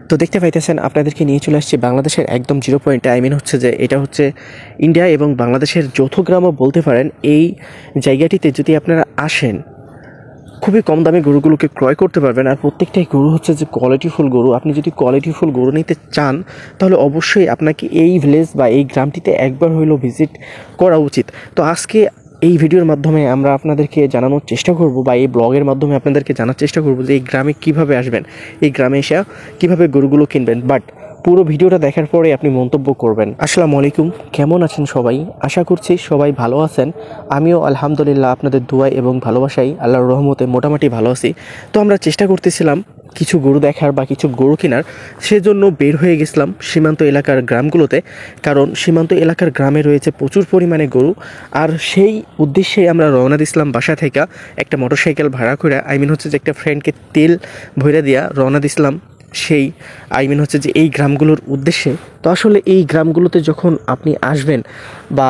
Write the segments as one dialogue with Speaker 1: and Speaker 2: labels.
Speaker 1: তো দেখতে পাইতেছেন আপনাদেরকে নিয়ে চলে আসছি বাংলাদেশের একদম জিরো পয়েন্টে। আই মিন হচ্ছে যে এটা হচ্ছে ইন্ডিয়া এবং বাংলাদেশের যৌথ গ্রামও বলতে পারেন। এই জায়গাটিতে যদি আপনারা আসেন খুবই কম দামে গরুগুলোকে ক্রয় করতে পারবেন। আর প্রত্যেকটাই গরু হচ্ছে যে কোয়ালিটিফুল গরু। আপনি যদি কোয়ালিটিফুল গরু নিতে চান তাহলে অবশ্যই আপনাকে এই ভিলেজ বা এই গ্রামটিতে একবার হইলেও ভিজিট করা উচিত। তো আজকে এই ভিডিওর মাধ্যমে আমরা আপনাদেরকে জানানোর চেষ্টা করব বা এই ব্লগের মাধ্যমে আপনাদেরকে জানার চেষ্টা করব যে এই গ্রামে কিভাবে আসবেন, এই গ্রামে এসে কিভাবে গরুগুলো কিনবেন। বাট পুরো ভিডিওটা দেখার পরে আপনি মন্তব্য করবেন। আসসালামু আলাইকুম, কেমন আছেন সবাই? আশা করছি সবাই ভালো আছেন। আমিও আলহামদুলিল্লাহ আপনাদের দোয়ায় এবং ভালোবাসাই আল্লাহর রহমতে মোটামুটি ভালো আছি। তো আমরা চেষ্টা করতেছিলাম কিছু গরু দেখার বা কিছু গরু কেনার, সেজন্য বের হয়ে গেছিলাম সীমান্ত এলাকার গ্রামগুলোতে। কারণ সীমান্ত এলাকার গ্রামে রয়েছে প্রচুর পরিমাণে গরু। আর সেই উদ্দেশ্যে আমরা রওনা দিয়েছিলাম বাসা থেকে একটা মোটরসাইকেল ভাড়া করে। আই মিন হচ্ছে যে একটা ফ্রেন্ডকে তেল ভরে দিয়া রওনা দিয়েছিলাম সেই হচ্ছে যে এই গ্রামগুলোর উদ্দেশ্যে। তো আসলে এই গ্রামগুলোতে যখন আপনি আসবেন বা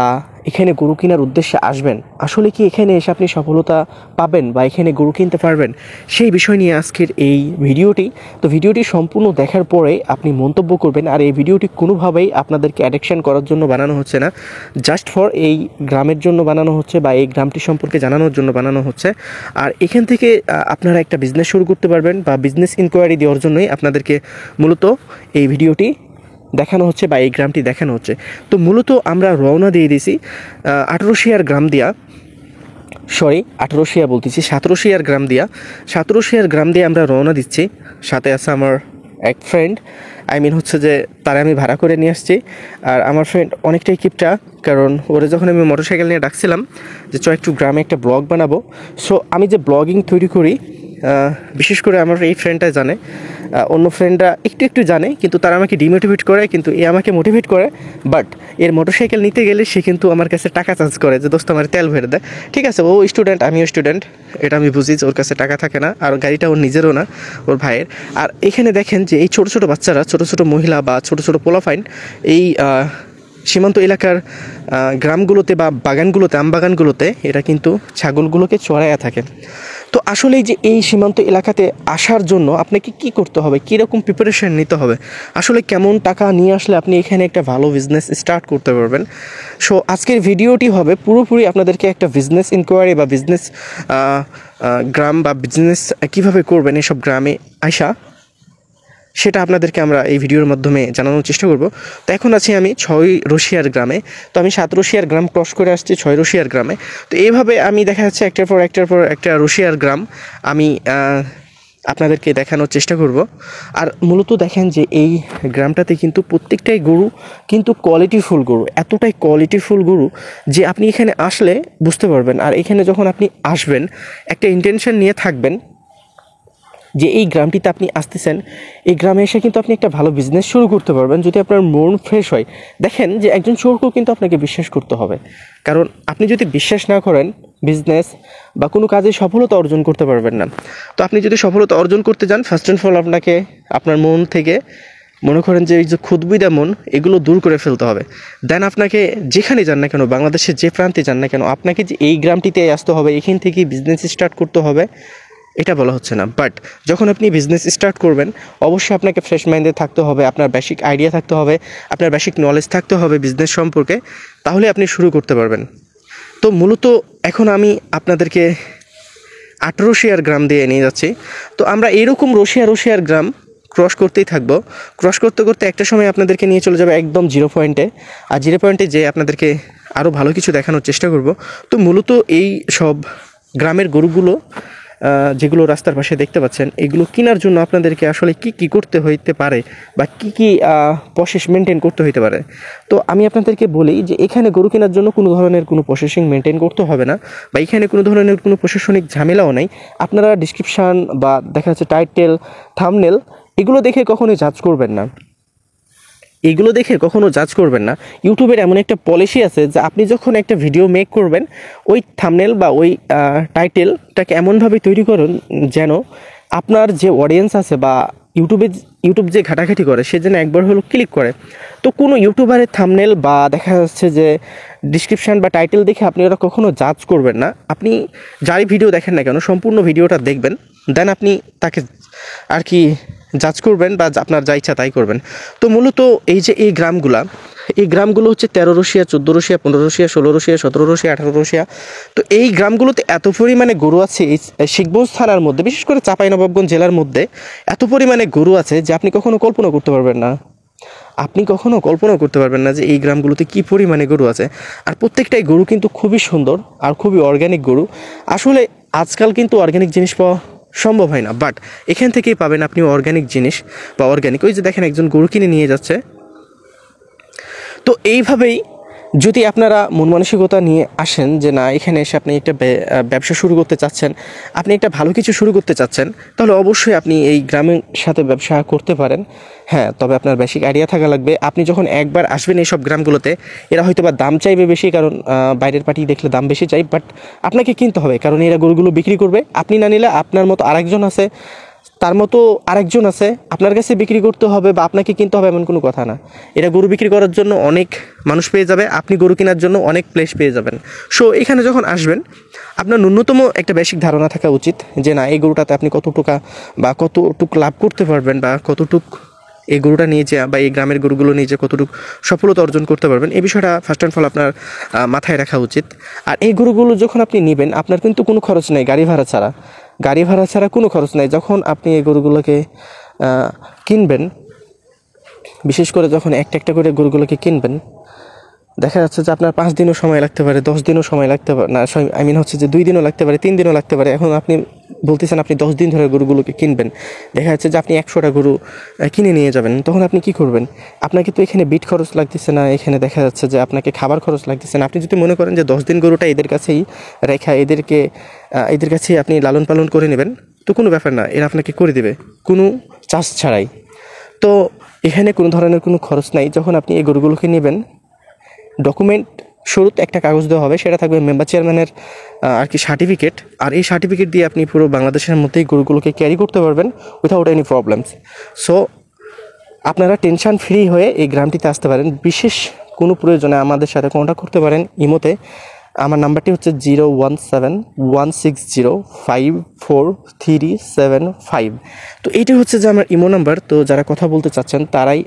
Speaker 1: এখানে গরু কেনার উদ্দেশ্যে আসবেন, আসলে কি এখানে এসে আপনি সফলতা পাবেন বা এখানে গরু কিনতে পারবেন, সেই বিষয় নিয়ে আজকের এই ভিডিওটি। তো ভিডিওটি সম্পূর্ণ দেখার পরে আপনি মন্তব্য করবেন। আর এই ভিডিওটি কোনোভাবেই আপনাদেরকে অ্যাডিকশন করার জন্য বানানো হচ্ছে না, জাস্ট ফর এই গ্রামের জন্য বানানো হচ্ছে বা এই গ্রামটি সম্পর্কে জানানোর জন্য বানানো হচ্ছে। আর এখান থেকে আপনারা একটা বিজনেস শুরু করতে পারবেন বা বিজনেস ইনকোয়ারি দেওয়ার জন্যই আপনাদেরকে মূলত এই ভিডিওটি দেখানো হচ্ছে বা এই গ্রামটি দেখানো হচ্ছে। তো মূলত আমরা রওনা দিয়ে দিয়েছি 18শিয়ার গ্রাম দিয়া, সরি 18শিয়া বলতেছি 17শিয়ার গ্রাম দিয়া। 17শিয়ার গ্রাম দিয়ে আমরা রওনা দিচ্ছি। সাথে আছে আমার এক ফ্রেন্ড, আই মিন হচ্ছে যে তারা আমি ভাড়া করে নিয়ে আসছি। আর আমার ফ্রেন্ড অনেকটাই কিপটা, কারণ ওরা যখন আমি মোটরসাইকেল নিয়ে ডাকছিলাম যে একটু গ্রামে একটা ব্লগ বানাবো। সো আমি যে ব্লগিং তৈরি করি বিশেষ করে আমার এই ফ্রেন্ডটা জানে, অন্য ফ্রেন্ডরা একটু একটু জানে, কিন্তু তারা আমাকে ডিমোটিভেট করে, কিন্তু এ আমাকে মোটিভেট করে। বাট এর মোটরসাইকেল নিতে গেলে সে কিন্তু আমার কাছে টাকা চার্জ করে যে দোস্ত আমার তেল ভরে দেয়। ঠিক আছে, ও স্টুডেন্ট, আমিও স্টুডেন্ট, এটা আমি বুঝি যে ওর কাছে টাকা থাকে না, আর গাড়িটা ওর নিজেরও না, ওর ভাইয়ের। আর এখানে দেখেন যে এই ছোটো ছোটো বাচ্চারা, ছোটো ছোটো মহিলা বা ছোটো ছোটো পোলাফাইন এই সীমান্ত এলাকার গ্রামগুলোতে বা বাগানগুলোতে, আম বাগানগুলোতে এরা কিন্তু ছাগলগুলোকে চড়াইয়া থাকে। তো আসলে যে এই সীমান্ত এলাকাতে আসার জন্য আপনাকে কি করতে হবে, কীরকম প্রিপারেশন নিতে হবে, আসলে কেমন টাকা নিয়ে আসলে আপনি এখানে একটা ভালো বিজনেস স্টার্ট করতে পারবেন। সো আজকের ভিডিওটি হবে পুরোপুরি আপনাদেরকে একটা বিজনেস ইনকোয়ারি বা বিজনেস গ্রাম বা বিজনেস কীভাবে করবেন এসব গ্রামে আইসা, সেটা আপনাদেরকে আমরা এই ভিডিওর মাধ্যমে জানানোর চেষ্টা করব। তো এখন আছি আমি 6রশিয়ার গ্রামে। তো আমি 7রশিয়ার গ্রাম ক্রস করে আসছি 6রশিয়ার গ্রামে। তো এইভাবে আমি দেখা যাচ্ছে একটার পর একটা রশিয়ার গ্রাম আমি আপনাদেরকে দেখানোর চেষ্টা করব। আর মূলত দেখেন যে এই গ্রামটাতে কিন্তু প্রত্যেকটাই গরু কিন্তু কোয়ালিটিফুল গরু, এতটাই কোয়ালিটিফুল গরু যে আপনি এখানে আসলে বুঝতে পারবেন। আর এখানে যখন আপনি আসবেন একটা ইন্টেনশন নিয়ে থাকবেন যে এই গ্রামটিতে আপনি আসতেছেন, এই গ্রামে এসে কিন্তু আপনি একটা ভালো বিজনেস শুরু করতে পারবেন যদি আপনার মন ফ্রেশ হয়। দেখেন যে একজন চোরকেও কিন্তু আপনাকে বিশ্বাস করতে হবে, কারণ আপনি যদি বিশ্বাস না করেন বিজনেস বা কোনো কাজে সফলতা অর্জন করতে পারবেন না। তো আপনি যদি সফলতা অর্জন করতে যান, ফার্স্ট অ্যান্ড ফল আপনাকে আপনার মন থেকে মনে করেন যে এই যে খুদবিদা মন, এগুলো দূর করে ফেলতে হবে। দেন আপনাকে যেখানে যান না কেন, বাংলাদেশের যে প্রান্তে যান না কেন, আপনাকে যে এই গ্রামটিতে আসতে হবে, এখান থেকেই বিজনেস স্টার্ট করতে হবে, এটা বলা হচ্ছে না। বাট যখন আপনি বিজনেস স্টার্ট করবেন অবশ্যই আপনাকে ফ্রেশ মাইন্ডে থাকতে হবে, আপনার বেসিক আইডিয়া থাকতে হবে, আপনার বেসিক নলেজ থাকতে হবে বিজনেস সম্পর্কে, তাহলে আপনি শুরু করতে পারবেন। তো মূলত এখন আমি আপনাদেরকে 18শিয়ার গ্রাম দিয়ে নিয়ে যাচ্ছি। তো আমরা এইরকম রশিয়ার গ্রাম ক্রস করতেই থাকবো। ক্রস করতে করতে একটা সময় আপনাদেরকে নিয়ে চলে যাবে একদম জিরো পয়েন্টে। আর জিরো পয়েন্টে যেয়ে আপনাদেরকে আরও ভালো কিছু দেখানোর চেষ্টা করব। তো মূলত এই সব গ্রামের গরুগুলো যেগুলো রাস্তার পাশে দেখতে পাচ্ছেন, এগুলো কেনার জন্য আপনাদেরকে আসলে কি করতে হইতে পারে বা কি প্রসেস মেনটেন করতে হইতে পারে। তো আমি আপনাদেরকে বলি যে এখানে গরু কেনার জন্য কোনো ধরনের কোনো প্রসেসিং মেনটেন করতে হবে না, বা এখানে কোনো ধরনের কোনো প্রশাসনিক ঝামেলাও নাই। আপনারা ডিসক্রিপশান বা দেখা যাচ্ছে টাইটেল, থাম্বনেল এগুলো দেখে কখনোই জাজ করবেন না, এগুলো দেখে কখনো জাজ করবেন না। ইউটিউবের এমন একটা পলিসি আছে যে আপনি যখন একটা ভিডিও মেক করবেন, ওই থাম্বনেল বা ওই টাইটেলটাকে এমনভাবে তৈরি করুন যেন আপনার যে অডিয়েন্স আছে বা ইউটিউব যে ঘাটাঘাটি করে সে যেন একবার হলো ক্লিক করে। তো কোনো ইউটিউবারের থাম্বনেল বা দেখা যাচ্ছে যে ডিসক্রিপশান বা টাইটেল দেখে আপনি ওরা কখনো জাজ করবেন না। আপনি যারই ভিডিও দেখেন না কেন সম্পূর্ণ ভিডিওটা দেখবেন, দেন আপনি তাকে আর কি জাজ করবেন বা আপনার যা ইচ্ছা তাই করবেন। তো মূলত এই যে এই গ্রামগুলো হচ্ছে 13 রসিয়া, 14 রসিয়া, 15 রসিয়া, 16 রসিয়া, 17 রসিয়া, 18 রসিয়া। তো এই গ্রামগুলোতে এত পরিমাণে গরু আছে, এই শিখগঞ্জ থানার মধ্যে, বিশেষ করে চাঁপাইনবাবগঞ্জ জেলার মধ্যে এত পরিমাণে গরু আছে যে আপনি কখনো কল্পনা করতে পারবেন না। আপনি কখনো কল্পনা করতে পারবেন না যে এই গ্রামগুলোতে কী পরিমাণে গরু আছে। আর প্রত্যেকটাই গরু কিন্তু খুবই সুন্দর আর খুবই অর্গ্যানিক গরু। আসলে আজকাল কিন্তু অর্গ্যানিক জিনিস পাওয়া সম্ভব হয় না, বাট এখান থেকেই পাবেন আপনি অর্গ্যানিক জিনিস বা অর্গ্যানিক। ওই যে দেখেন একজন গরু কিনে নিয়ে যাচ্ছে। তো এইভাবেই যদি আপনারা মন মানসিকতা নিয়ে আসেন যে না, এখানে এসে আপনি একটা ব্যবসা শুরু করতে চাচ্ছেন, আপনি একটা ভালো কিছু শুরু করতে চাচ্ছেন, তাহলে অবশ্যই আপনি এই গ্রামের সাথে ব্যবসা করতে পারেন। হ্যাঁ, তবে আপনার বেসিক আইডিয়া থাকা লাগবে। আপনি যখন একবার আসবেন এইসব গ্রামগুলোতে, এরা হয়তো বা দাম চাইবে বেশি, কারণ বাইরের পার্টি দেখলে দাম বেশি চাই, বাট আপনাকে কিনতে হবে, কারণ এরা গরুগুলো বিক্রি করবে। আপনি না নিলে আপনার মতো আরেকজন আছে, তার মতো আরেকজন আছে, আপনার কাছে বিক্রি করতে হবে বা আপনাকে কিনতে হবে এমন কোনো কথা না। এরা গরু বিক্রি করার জন্য অনেক মানুষ পেয়ে যাবে, আপনি গরু কেনার জন্য অনেক প্লেস পেয়ে যাবেন। সো এখানে যখন আসবেন, আপনার ন্যূনতম একটা বেসিক ধারণা থাকা উচিত যে না, এই গরুটাতে আপনি কত টাকা বা কতটুক লাভ করতে পারবেন, বা কতটুক এই গরুটা নিয়ে যে বা এই গ্রামের গরুগুলো নিয়ে যে কতটুকু সফলতা অর্জন করতে পারবেন, এই বিষয়টা ফার্স্ট অ্যান্ড ফল আপনার মাথায় রাখা উচিত। আর এই গরুগুলো যখন আপনি নেবেন, আপনার কিন্তু কোনো খরচ নেই, গাড়ি ভাড়া ছাড়া কোনো খরচ নেই। যখন আপনি এই গরুগুলোকে কিনবেন, বিশেষ করে যখন একটা একটা করে গরুগুলোকে কিনবেন, দেখা যাচ্ছে যে আপনার 5 দিনও সময় লাগতে পারে, 10 দিনও সময় লাগতে পারে না, হচ্ছে যে 2 দিনও লাগতে পারে, 3 দিনও লাগতে পারে। এখন আপনি বলতেছেন আপনি 10 দিন ধরে গরুগুলোকে কিনবেন, দেখা যাচ্ছে যে আপনি 100টা গরু কিনে নিয়ে যাবেন, তখন আপনি কি করবেন? আপনাকে তো এখানে বিট খরচ লাগতেছে না, এখানে দেখা যাচ্ছে যে আপনাকে খাবার খরচ লাগতেছে না। আপনি যদি মনে করেন যে 10 দিন গরুটা এদের কাছেই রেখা এদের কাছেই আপনি লালন পালন করে নেবেন, তো কোনো ব্যাপার না, এরা আপনাকে করে দেবে কোনো চার্জ ছাড়াই। তো এখানে কোনো ধরনের কোনো খরচ নাই। যখন আপনি এই গরুগুলোকে নেবেন, ডকুমেন্ট শুরুতে একটা কাগজ দেওয়া হবে, সেটা থাকবে মেম্বার চেয়ারম্যানের আর কি সার্টিফিকেট। আর এই সার্টিফিকেট দিয়ে আপনি পুরো বাংলাদেশের মধ্যেই গরুগুলোকে ক্যারি করতে পারবেন উইথাউট এনি প্রবলেমস। সো আপনারা টেনশন ফ্রি হয়ে এই গ্রামটিতে আসতে পারেন। বিশেষ কোনো প্রয়োজনে আমাদের সাথে কন্ট্যাক্ট করতে পারেন ইমোতে। আমার নাম্বারটি হচ্ছে 0171605437 তো এইটা হচ্ছে যে আমার ইমো নাম্বার। তো যারা কথা বলতে চাচ্ছেন তারাই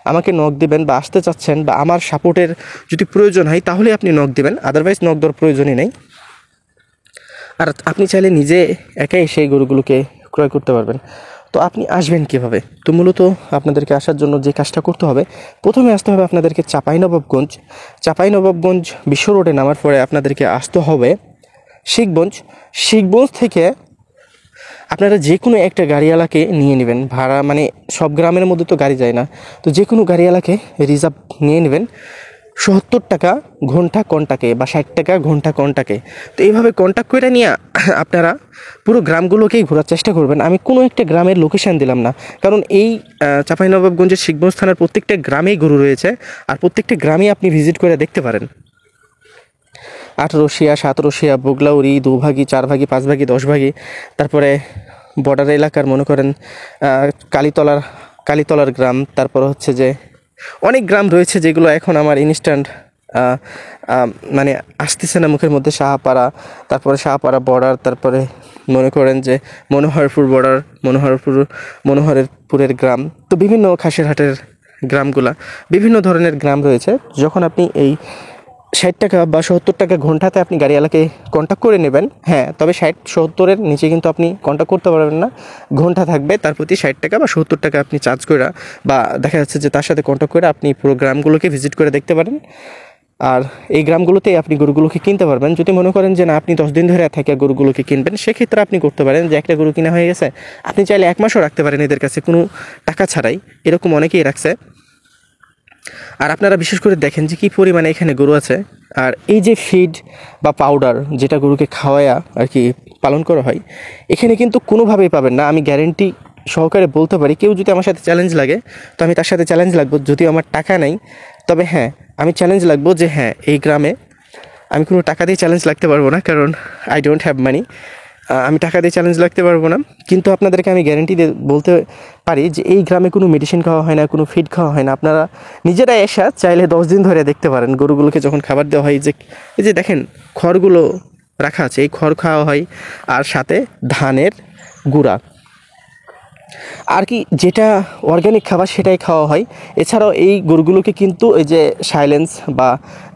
Speaker 1: আমাকে নক দিবেন, বা আসতে চাচ্ছেন বা আমার সাপোর্টের যদি প্রয়োজন হয় তাহলে আপনি নক দিবেন, আদারওয়াইজ নক দেওয়ার প্রয়োজনই নেই। আর আপনি চাইলে নিজে একাই সেই গরুগুলোকে ক্রয় করতে পারবেন। তো আপনি আসবেন কীভাবে? তো মূলত আপনাদেরকে আসার জন্য যে কাজটা করতে হবে, প্রথমে আসতে হবে আপনাদেরকে চাঁপাইনবাবগঞ্জ বিশ্ব রোডে নামার পরে আপনাদেরকে আসতে হবে শিখগঞ্জ থেকে আপনারা যে কোনো একটা গাড়িওয়ালাকে নিয়ে নেবেন ভাড়া, মানে সব গ্রামের মধ্যে তো গাড়ি যায় না, তো যে কোনো গাড়িওয়ালাকে রিজার্ভ নিয়ে নেবেন 70 টাকা ঘন্টা কন্টাকে বা 60 টাকা ঘন্টা কন্টাকে। তো এইভাবে কন্ট্যাক্ট করে নিয়ে আপনারা পুরো গ্রামগুলোকেই ঘোরার চেষ্টা করবেন। আমি কোনো একটা গ্রামের লোকেশান দিলাম না, কারণ এই চাঁপাইনবাবগঞ্জের শিখগঞ্জ থানার প্রত্যেকটা গ্রামেই গরু রয়েছে, আর প্রত্যেকটা গ্রামেই আপনি ভিজিট করে দেখতে পারেন। 8 রসিয়া, 7 রসিয়া, বুগলাউরি, 2 ভাগি, 4 ভাগি, 5 ভাগি, 10 ভাগি, তারপরে বর্ডার এলাকার মনে করেন কালীতলার গ্রাম, তারপর হচ্ছে যে অনেক গ্রাম রয়েছে যেগুলো এখন আমার ইনস্ট্যান্ট মানে আসতেছে না মুখের মধ্যে। তারপরে শাহপাড়া বর্ডার, তারপরে মনে করেন যে মনোহরপুর বর্ডার, মনোহরপুরের গ্রাম, তো বিভিন্ন খাসিরহাটের গ্রামগুলা, বিভিন্ন ধরনের গ্রাম রয়েছে। যখন আপনি এই 60 টাকা বা 70 টাকা ঘন্টাতে আপনি গাড়িওয়ালাকে কন্ট্যাক্ট করে নেবেন, হ্যাঁ, তবে 60-70-এর নিচে কিন্তু আপনি কন্ট্যাক্ট করতে পারবেন না। ঘন্টা থাকবে, তার প্রতি 60 টাকা বা 70 টাকা আপনি চার্জ করে, বা দেখা যাচ্ছে যে তার সাথে কন্ট্যাক্ট করে আপনি পুরো গ্রামগুলোকে ভিজিট করে দেখতে পারেন। আর এই গ্রামগুলোতেই আপনি গরুগুলোকে কিনতে পারবেন। যদি মনে করেন যে না, আপনি 10 দিন ধরে থেকে গরুগুলোকে কিনবেন, সেক্ষেত্রে আপনি করতে পারেন যে একটা গরু কিনা হয়ে গেছে, আপনি চাইলে 1 মাসও রাখতে পারেন এদের কাছে কোনো টাকা ছাড়াই, এরকম অনেকেই রাখছে। আর আপনারা বিশেষ করে দেখেন যে কী পরিমাণে এখানে গরু আছে। আর এই যে ফিড বা পাউডার যেটা গরুকে খাওয়ায়া আর কি পালন করা হয়, এখানে কিন্তু কোনোভাবেই পাবেন না। আমি গ্যারেন্টি সহকারে বলতে পারি, কেউ যদি আমার সাথে চ্যালেঞ্জ লাগে তো আমি তার সাথে চ্যালেঞ্জ লাগবো, যদিও আমার টাকা নেই, তবে হ্যাঁ আমি চ্যালেঞ্জ লাগবো যে হ্যাঁ, এই গ্রামে আমি কোনো টাকা দিয়ে চ্যালেঞ্জ লাগতে পারবো না, কারণ আই ডোন্ট হ্যাভ মানি। আমি টাকা দিয়ে চ্যালেঞ্জ লাগতে পারবো না, কিন্তু আপনাদেরকে আমি গ্যারেন্টি দিয়ে বলতে পারি যে এই গ্রামে কোনো মেডিসিন খাওয়া হয় না, কোনো ফিড খাওয়া হয় না। আপনারা নিজেরাই এসে চাইলে 10 দিন ধরে দেখতে পারেন গরুগুলোকে যখন খাবার দেওয়া হয়, যে এই যে দেখেন খড়গুলো রাখা আছে, এই খড় খাওয়া হয়, আর সাথে ধানের গুঁড়া, আর কি যেটা অর্গ্যানিক খাবার সেটাই খাওয়া হয়। এছাড়াও এই গরুগুলোকে কিন্তু এই যে সাইলেন্স বা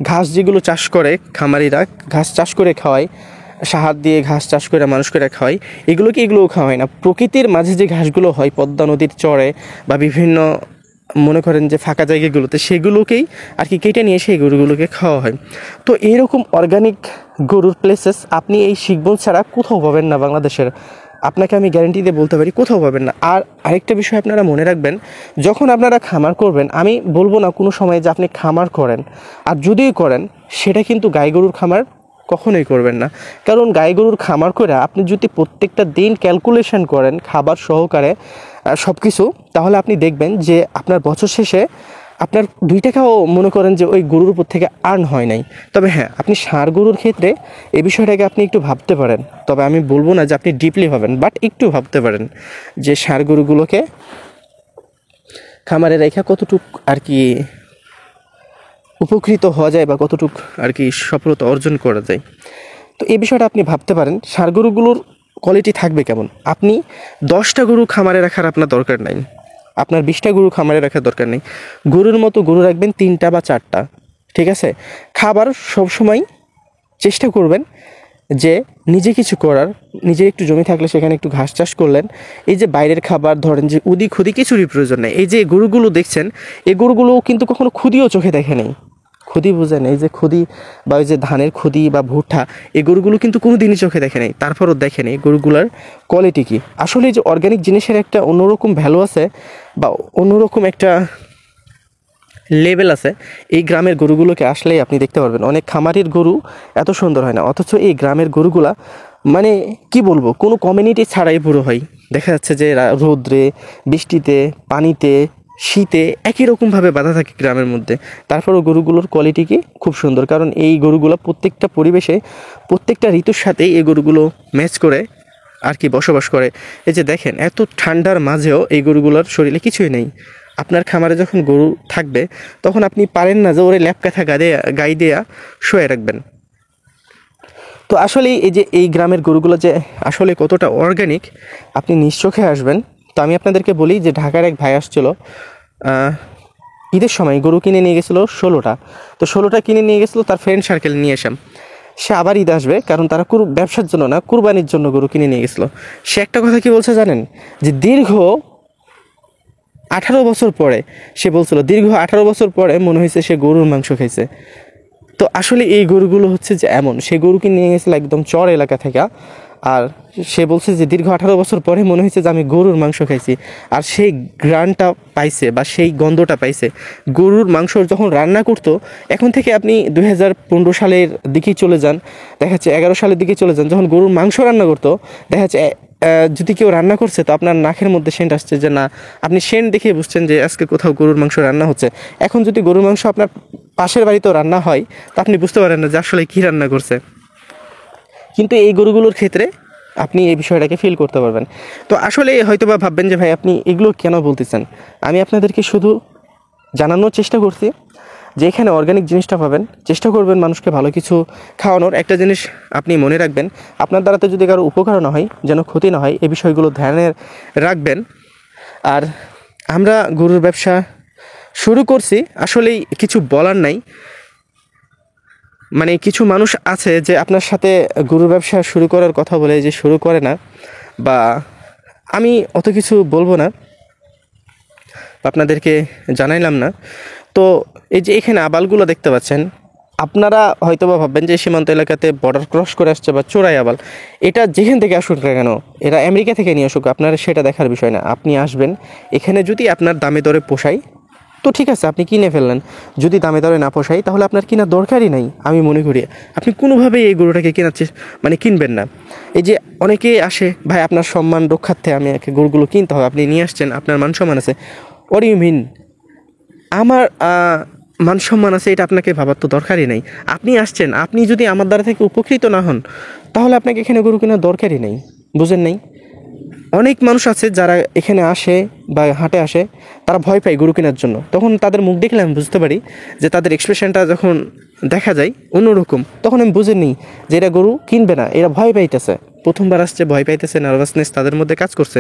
Speaker 1: ঘাস যেগুলো চাষ করে খামারিরা, ঘাস চাষ করে খাওয়ায়, সাহার দিয়ে ঘাস চাষ করে মানুষ করে খাওয়ায়, এগুলোও খাওয়া হয় না। প্রকৃতির মাঝে যে ঘাসগুলো হয় পদ্মা নদীর চরে বা বিভিন্ন মনে করেন যে ফাঁকা জায়গাগুলোতে, সেগুলোকেই আর কি কেটে নিয়ে সেই গরুগুলোকে খাওয়া হয়। তো এইরকম অর্গানিক গরুর প্লেসেস আপনি এই শিখবন ছাড়া কোথাও পাবেন না বাংলাদেশের, আপনাকে আমি গ্যারেন্টি দিয়ে বলতে পারি কোথাও পাবেন না। আর আরেকটা বিষয় আপনারা মনে রাখবেন, যখন আপনারা খামার করবেন, আমি বলবো না কোনো সময় যে আপনি খামার করেন, আর যদিও করেন সেটা কিন্তু গাই গরুর খামার কখনোই করবেন না। কারণ গাই গরুর খামার করে আপনি যদি প্রত্যেকটা দিন ক্যালকুলেশন করেন খাবার সহকারে সব কিছু, তাহলে আপনি দেখবেন যে আপনার বছর শেষে আপনার 2 টাকাও মনে করেন যে ওই গরুর উপর থেকে আর্ন হয় নাই। তবে হ্যাঁ, আপনি ষাঁড় গরুর ক্ষেত্রে এই বিষয়টাকে আপনি একটু ভাবতে পারেন। তবে আমি বলবো না যে আপনি ডিপলি ভাবেন, বাট একটু ভাবতে পারেন যে ষাঁড় গরুগুলোকে খামারে রেখে কতটুক আর কি উপকৃত হওয়া যায় বা কতটুক আর কি সফলতা অর্জন করা যায়। তো এই বিষয়টা আপনি ভাবতে পারেন। ষাঁড় গরুগুলোর কোয়ালিটি থাকবে কেমন? আপনি 10টা গরু খামারে রাখার আপনার দরকার নাই, আপনার 20টা গরু খামারে রাখার দরকার নেই। গরুর মতো গরু রাখবেন 3টা বা 4টা, ঠিক আছে? খাবার সবসময় চেষ্টা করবেন যে নিজে কিছু করার, নিজের একটু জমি থাকলে সেখানে একটু ঘাস চাষ করলেন। এই যে বাইরের খাবার ধরেন যে উদি খুদি কিছুরই প্রয়োজন নেই। এই যে গরুগুলো দেখছেন, এই গরুগুলো কিন্তু কখনো খুদিও চোখে দেখে নেই। খুদি বুঝেন, এই যে খুদি বা ওই যে ধানের খুদি বা ভুট্টা, এই গরুগুলো কিন্তু কোনো দিনই চোখে দেখে নেই। তারপরও দেখেন এই গরুগুলোর কোয়ালিটি কী। আসলে এই যে অর্গ্যানিক জিনিসের একটা অন্যরকম ভ্যালু আছে বা অন্যরকম একটা লেভেল আছে। এই গ্রামের গরুগুলোকে আসলেই আপনি দেখতে পারবেন। অনেক খামারের গরু এত সুন্দর হয় না, অথচ এই গ্রামের গরুগুলা মানে কি বলবো, কোনো কমিউনিটি ছাড়াই বুড়ো হয়। দেখা যাচ্ছে যে রৌদ্রে, বৃষ্টিতে, পানিতে, শীতে একই রকমভাবে বাঁধা থাকে গ্রামের মধ্যে। তারপরও গরুগুলোর কোয়ালিটি কি খুব সুন্দর, কারণ এই গরুগুলো প্রত্যেকটা পরিবেশে, প্রত্যেকটা ঋতুর সাথেই এই গরুগুলো ম্যাচ করে আর কি বসবাস করে। এই যে দেখেন, এত ঠান্ডার মাঝেও এই গরুগুলোর শরীরে কিছুই নেই। আপনার খামারে যখন গরু থাকবে তখন আপনি পারেন না যে ওরে ল্যাপ কাঁথা গায়ে দেয়া শুয়ে রাখবেন। তো আসলেই এই যে এই গ্রামের গরুগুলো যে আসলে কতটা অর্গানিক আপনি নিজ চোখে আসবেন। তো আমি আপনাদেরকে বলি যে ঢাকার এক ভাই আসছিল ঈদের সময়, গরু কিনে নিয়ে গেছিলো 16টা। তো 16টা কিনে নিয়ে গেছিলো তার ফ্রেন্ড সার্কেল নিয়ে এসাম। সে আবার ঈদ আসবে, কারণ তারা ব্যবসার জন্য না, কুরবানির জন্য গরু কিনে নিয়ে গেছিলো। সে একটা কথা কি বলছে জানেন? যে দীর্ঘ 18 বছর পরে, সে বলছিল দীর্ঘ 18 বছর পরে মনে হয়েছে সে গরুর মাংস খাইছে। তো আসলে এই গরুগুলো হচ্ছে যে এমন, সে গরুকে নিয়ে গেছিল একদম চর এলাকা থেকে, আর সে বলছে যে দীর্ঘ 18 বছর পরে মনে হয়েছে যে আমি গরুর মাংস খাইছি। আর সেই ঘ্রাণটা পাইছে বা সেই গন্ধটা পাইছে গরুর মাংস যখন রান্না করতো। এখন থেকে আপনি 2015 সালের দিকেই চলে যান, দেখা যাচ্ছে 11 সালের দিকে চলে যান, যখন গরুর মাংস রান্না করতো, দেখা যাচ্ছে যদি কেউ রান্না করছে তো আপনার নাকের মধ্যে সেন্ট আসছে, যে না, আপনি সেন্ট দেখে বুঝছেন যে আজকে কোথাও গরুর মাংস রান্না হচ্ছে। এখন যদি গরুর মাংস আপনার পাশের বাড়িতেও রান্না হয় তো আপনি বুঝতে পারেন না যে আসলে কী রান্না করছে। কিন্তু এই গরুগুলোর ক্ষেত্রে আপনি এই বিষয়টাকে ফিল করতে পারবেন। তো আসলে হয়তো বা ভাববেন যে ভাই আপনি এগুলো কেন বলতেছেন। আমি আপনাদেরকে শুধু জানানোর চেষ্টা করছি যে এখানে অর্গানিক জিনিসটা পাবেন। চেষ্টা করবেন মানুষকে ভালো কিছু খাওয়ানোর। একটা জিনিস আপনি মনে রাখবেন, আপনার দ্বারাতে যদি কারো উপকার না হয়, যেন ক্ষতি না হয়, এই বিষয়গুলো ধ্যানে রাখবেন। আর আমরা গরুর ব্যবসা শুরু করছি, আসলেই কিছু বলার নাই। মানে কিছু মানুষ আছে যে আপনার সাথে গরুর ব্যবসা শুরু করার কথা বলে যে শুরু করে না, বা আমি অত কিছু বলবো না, আপনাদেরকে জানাইলাম না। তো এই যে এখানে আবালগুলো দেখতে পাচ্ছেন, আপনারা হয়তো বা ভাববেন যে সীমান্ত এলাকাতে বর্ডার ক্রস করে আসছে বা চোরাই আবাল। এটা যেখান থেকে আসুক না কেন, এরা আমেরিকা থেকে নিয়ে আসুক, আপনারা সেটা দেখার বিষয় না। আপনি আসবেন এখানে, যদি আপনার দামে দরে পোষায় তো ঠিক আছে, আপনি কিনে ফেললেন। যদি দামে দরে না পোষায় তাহলে আপনার কেনার দরকারই নাই। আমি মনে করি আপনি কোনোভাবেই এই গরুটাকে কিনবেন না। এই যে অনেকেই আসে, ভাই আপনার সম্মান রক্ষার্থে আমি গরুগুলো কিনতে হবে, আপনি নিয়ে আসছেন, আপনার মান সম্মান আছে। What you mean? আমার মান সম্মান আছে এটা আপনাকে ভাবার তো দরকারই নেই। আপনি আসছেন, আপনি যদি আমার দ্বারা থেকে উপকৃত না হন তাহলে আপনাকে এখানে গরু কেনার দরকারই নেই। বুঝেন নাই? অনেক মানুষ আছে যারা এখানে আসে বা হাটে আসে, তারা ভয় পায় গরু কেনার জন্য। তখন তাদের মুখ দেখলে আমি বুঝতে পারি যে তাদের এক্সপ্রেশনটা যখন দেখা যায় অন্যরকম, তখন আমি বুঝে নিই যে এরা গরু কিনবে না, এরা ভয় পাইতেছে, প্রথমবার আসছে, ভয় পাইতেছে, নার্ভাসনেস তাদের মধ্যে কাজ করছে।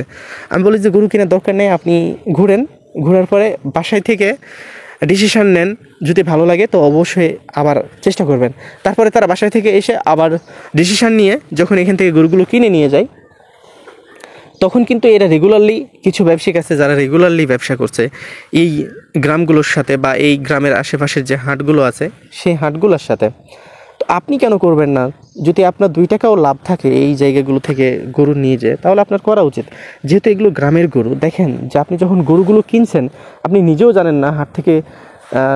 Speaker 1: আমি বলি যে গরু কেনার দরকার নেই, আপনি ঘুরেন, ঘোরার পরে বাসায় থেকে ডিসিশন নেন, যদি ভালো লাগে তো অবশ্যই আবার চেষ্টা করবেন। তারপরে তারা বাসায় থেকে এসে আবার ডিসিশন নিয়ে যখন এখান থেকে গরুগুলো কিনে নিয়ে যায়, তখন কিন্তু এরা রেগুলারলি, কিছু ব্যবসায়িক আছে যারা রেগুলারলি ব্যবসা করছে এই গ্রামগুলোর সাথে বা এই গ্রামের আশেপাশের যে হাটগুলো আছে সেই হাটগুলোর সাথে। তো আপনি কেন করবেন না? যদি আপনার 2 টাকাও লাভ থাকে এই জায়গাগুলো থেকে গরু নিয়ে যেয়ে, তাহলে আপনার করা উচিত। যেহেতু এগুলো গ্রামের গরু, দেখেন যে আপনি যখন গরুগুলো কিনছেন আপনি নিজেও জানেন না হাট থেকে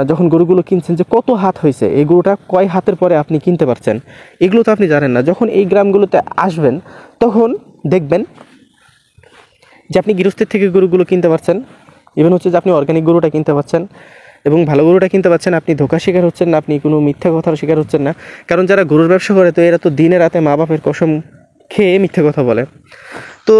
Speaker 1: যখন গরুগুলো কিনছেন যে কত হাত হয়েছে, এই গরুটা কয় হাতের পরে আপনি কিনতে পারছেন, এগুলো তো আপনি জানেন না। যখন এই গ্রামগুলোতে আসবেন তখন দেখবেন যে আপনি গৃহস্থের থেকে গরুগুলো কিনতে পারছেন, ইভেন হচ্ছে যে আপনি অর্গানিক গরুটা কিনতে পারছেন এবং ভালো গরুটা কিনতে পারছেন। আপনি ধোঁকার শিকার হচ্ছেন না, আপনি কোনো মিথ্যা কথার শিকার হচ্ছেন না। কারণ যারা গরুর ব্যবসা করে তো এরা তো দিনে রাতে মা বাপের কসম খেয়ে মিথ্যা কথা বলে। তো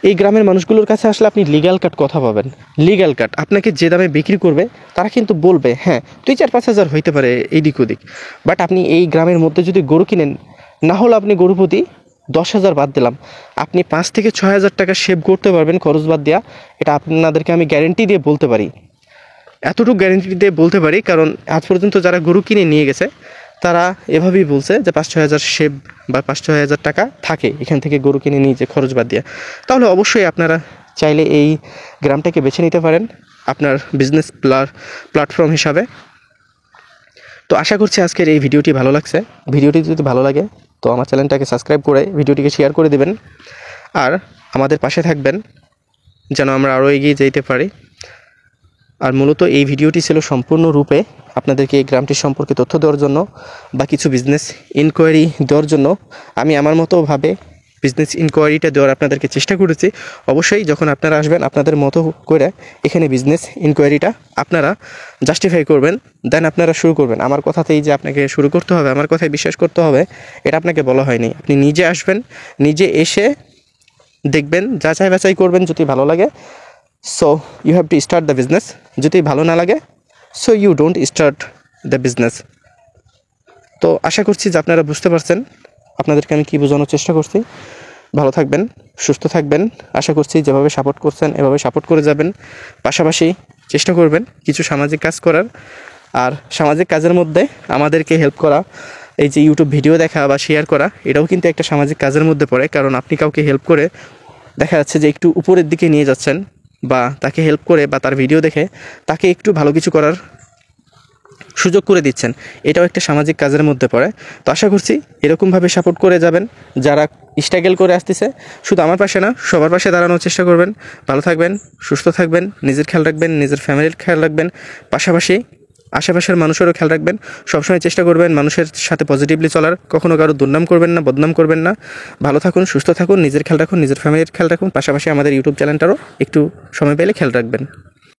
Speaker 1: এই গ্রামের মানুষগুলোর কাছে আসলে আপনি লিগ্যাল কাট কথা পাবেন। লিগ্যাল কাট আপনাকে যে দামে বিক্রি করবে তারা কিন্তু বলবে হ্যাঁ 2-4-5 হাজার হইতে পারে এইদিক ওদিক, বাট আপনি এই গ্রামের মধ্যে যদি গরু কিনেন, না হলে আপনি গরু প্রতি 10,000 বাদ দিলাম, আপনি 5 থেকে 6 হাজার টাকা সেভ করতে পারবেন খরচ বাদ দেওয়া। এটা আপনাদেরকে আমি গ্যারেন্টি দিয়ে বলতে পারি, এতটুকু গ্যারেন্টি দিয়ে বলতে পারি, কারণ আজ পর্যন্ত যারা গরু কিনে নিয়ে গেছে তারা এভাবেই বলছে যে 5-6 হাজার সেভ বা 5-6 হাজার টাকা থাকে এখান থেকে গরু কিনে নিয়ে যে খরচ বাদ দিয়ে। তাহলে অবশ্যই আপনারা চাইলে এই গ্রামটাকে বেছে নিতে পারেন আপনার বিজনেস প্ল্যাটফর্ম হিসাবে। তো আশা করছি আজকের এই ভিডিওটি ভালো লাগছে। ভিডিওটি যদি ভালো লাগে তো আমার চ্যানেলটাকে সাবস্ক্রাইব করে ভিডিওটিকে শেয়ার করে দেবেন, আর আমাদের পাশে থাকবেন যেন আমরা আরও এগিয়ে যেতে পারি। আর মূলত এই ভিডিওটি ছিল সম্পূর্ণরূপে আপনাদেরকে এই গ্রামটির সম্পর্কে তথ্য দেওয়ার জন্য বা কিছু বিজনেস ইনকোয়ারি দেওয়ার জন্য। আমি আমার মতোভাবে বিজনেস ইনকোয়ারিটা দেওয়ার আপনাদেরকে চেষ্টা করেছি। অবশ্যই যখন আপনারা আসবেন আপনাদের মতো করে এখানে বিজনেস ইনকোয়ারিটা আপনারা জাস্টিফাই করবেন, দেন আপনারা শুরু করবেন। আমার কথাতেই যে আপনাকে শুরু করতে হবে, আমার কথায় বিশ্বাস করতে হবে, এটা আপনাকে বলা হয়নি। আপনি নিজে আসবেন, নিজে এসে দেখবেন, যাচাই বাছাই করবেন, যদি ভালো লাগে so you have to start the business, যদি ভালো না লাগে so you don't start the business. তো আশা করছি যে আপনারা বুঝতে পারছেন আপনাদেরকে আমি কী বোঝানোর চেষ্টা করছি। ভালো থাকবেন, সুস্থ থাকবেন। আশা করছি যেভাবে সাপোর্ট করছেন এভাবে সাপোর্ট করে যাবেন। পাশাপাশি চেষ্টা করবেন কিছু সামাজিক কাজ করার, আর সামাজিক কাজের মধ্যে আমাদেরকে হেল্প করা, এই যে ইউটিউব ভিডিও দেখা বা শেয়ার করা, এটাও কিন্তু একটা সামাজিক কাজের মধ্যে পড়ে। কারণ আপনি কাউকে হেল্প করে দেখা যাচ্ছে যে একটু উপরের দিকে নিয়ে যাচ্ছেন, বা তাকে হেল্প করে বা তার ভিডিও দেখে তাকে একটু ভালো কিছু করার সুযোগ করে দিচ্ছেন, এটাও একটা সামাজিক কাজের মধ্যে পড়ে। তো আশা করছি এরকমভাবে সাপোর্ট করে যাবেন যারা স্ট্রাগল করে আসতেছে। শুধু আমার পাশে না, সবার পাশে দাঁড়ানোর চেষ্টা করবেন। ভালো থাকবেন, সুস্থ থাকবেন, নিজের খেয়াল রাখবেন, নিজের ফ্যামিলির খেয়াল রাখবেন, পাশাপাশি আশেপাশের মানুষেরও খেয়াল রাখবেন। সবসময় চেষ্টা করবেন মানুষের সাথে পজিটিভলি চলার, কখনো কারো দুর্নাম করবেন না, বদনাম করবেন না। ভালো থাকুন, সুস্থ থাকুন, নিজের খেয়াল রাখুন, নিজের ফ্যামিলির খেয়াল রাখুন, পাশাপাশি আমাদের ইউটিউব চ্যানেলটারও একটু সময় পেলে খেয়াল রাখবেন।